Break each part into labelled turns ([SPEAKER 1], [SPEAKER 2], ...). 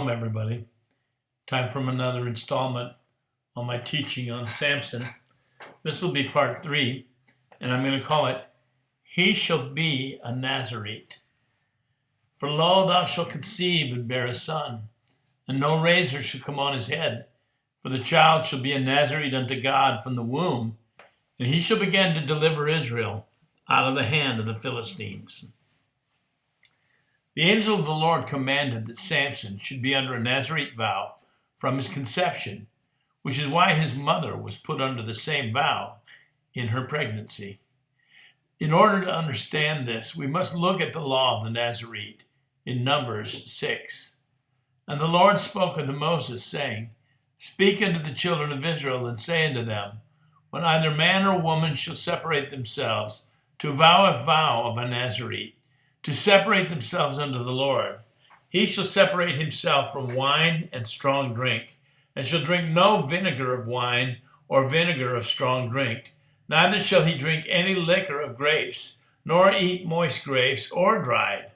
[SPEAKER 1] Everybody. Time for another installment on my teaching on Samson. This will be part 3, and I'm going to call it, He Shall Be a Nazarite. For lo, thou shalt conceive and bear a son, and no razor shall come on his head. For the child shall be a Nazarite unto God from the womb, and he shall begin to deliver Israel out of the hand of the Philistines. The angel of the Lord commanded that Samson should be under a Nazarite vow from his conception, which is why his mother was put under the same vow in her pregnancy. In order to understand this, we must look at the law of the Nazarite in Numbers 6. And the Lord spoke unto Moses, saying, Speak unto the children of Israel, and say unto them, When either man or woman shall separate themselves, to vow a vow of a Nazarite, to separate themselves unto the Lord, he shall separate himself from wine and strong drink, and shall drink no vinegar of wine or vinegar of strong drink. Neither shall he drink any liquor of grapes, nor eat moist grapes or dried.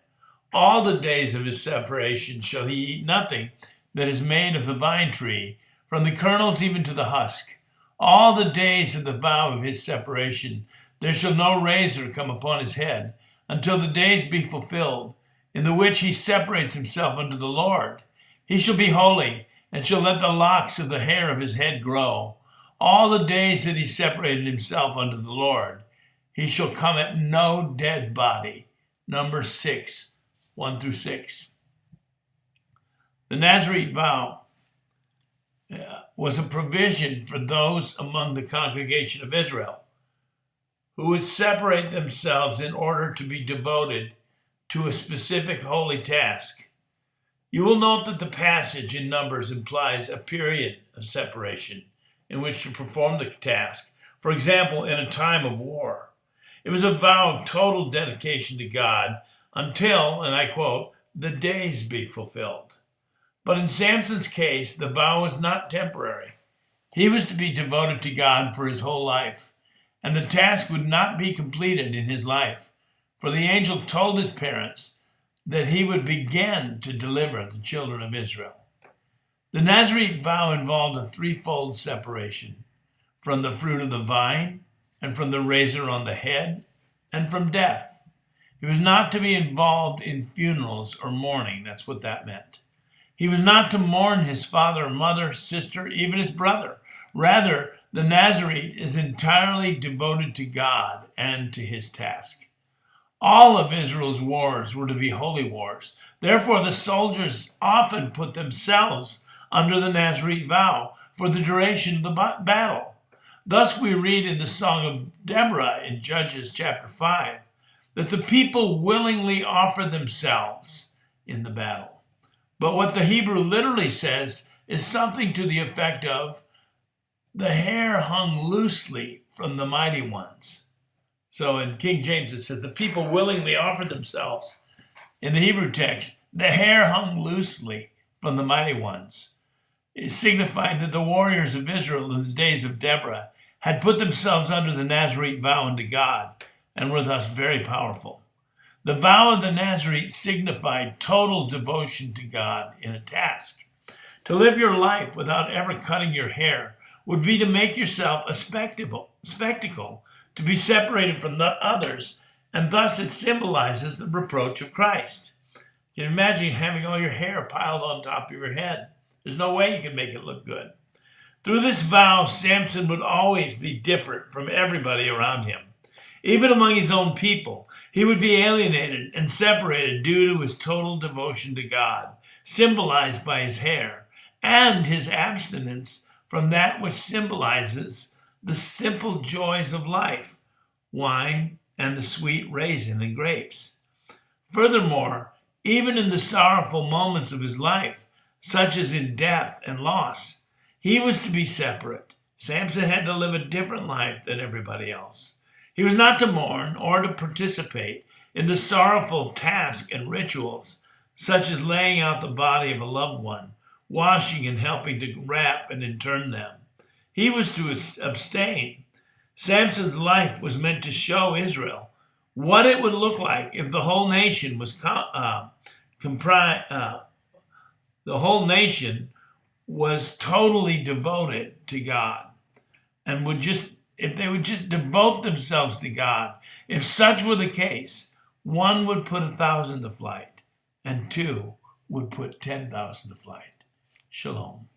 [SPEAKER 1] All the days of his separation shall he eat nothing that is made of the vine tree, from the kernels even to the husk. All the days of the vow of his separation there shall no razor come upon his head, until the days be fulfilled, in the which he separates himself unto the Lord. He shall be holy, and shall let the locks of the hair of his head grow. All the days that he separated himself unto the Lord, he shall come at no dead body. Numbers 6, 1-6. The Nazarite vow was a provision for those among the congregation of Israel who would separate themselves in order to be devoted to a specific holy task. You will note that the passage in Numbers implies a period of separation in which to perform the task. For example, in a time of war. It was a vow of total dedication to God until, and I quote, the days be fulfilled. But in Samson's case, the vow was not temporary. He was to be devoted to God for his whole life, and the task would not be completed in his life, for the angel told his parents that he would begin to deliver the children of Israel. The Nazarite vow involved a threefold separation: from the fruit of the vine, and from the razor on the head, and from death. He was not to be involved in funerals or mourning. That's what that meant. He was not to mourn his father, mother, sister, even his brother. Rather, the Nazarite is entirely devoted to God and to his task. All of Israel's wars were to be holy wars. Therefore, the soldiers often put themselves under the Nazarite vow for the duration of the battle. Thus, we read in the Song of Deborah in Judges chapter 5 that the people willingly offered themselves in the battle. But what the Hebrew literally says is something to the effect of, the hair hung loosely from the mighty ones. So in King James it says, the people willingly offered themselves. In the Hebrew text, the hair hung loosely from the mighty ones. It signified that the warriors of Israel in the days of Deborah had put themselves under the Nazarite vow unto God, and were thus very powerful. The vow of the Nazarite signified total devotion to God in a task. To live your life without ever cutting your hair would be to make yourself a spectacle, to be separated from the others, and thus it symbolizes the reproach of Christ. You can imagine having all your hair piled on top of your head. There's no way you can make it look good. Through this vow, Samson would always be different from everybody around him. Even among his own people, he would be alienated and separated due to his total devotion to God, symbolized by his hair, and his abstinence from that which symbolizes the simple joys of life, wine and the sweet raisin and grapes. Furthermore, even in the sorrowful moments of his life, such as in death and loss, he was to be separate. Samson had to live a different life than everybody else. He was not to mourn or to participate in the sorrowful tasks and rituals, such as laying out the body of a loved one, washing and helping to wrap and intern them. He was to abstain. Samson's life was meant to show Israel what it would look like if the whole nation was the whole nation was totally devoted to God and if they would just devote themselves to God, if such were the case, one would put 1,000 to flight and two would put 10,000 to flight. Shalom.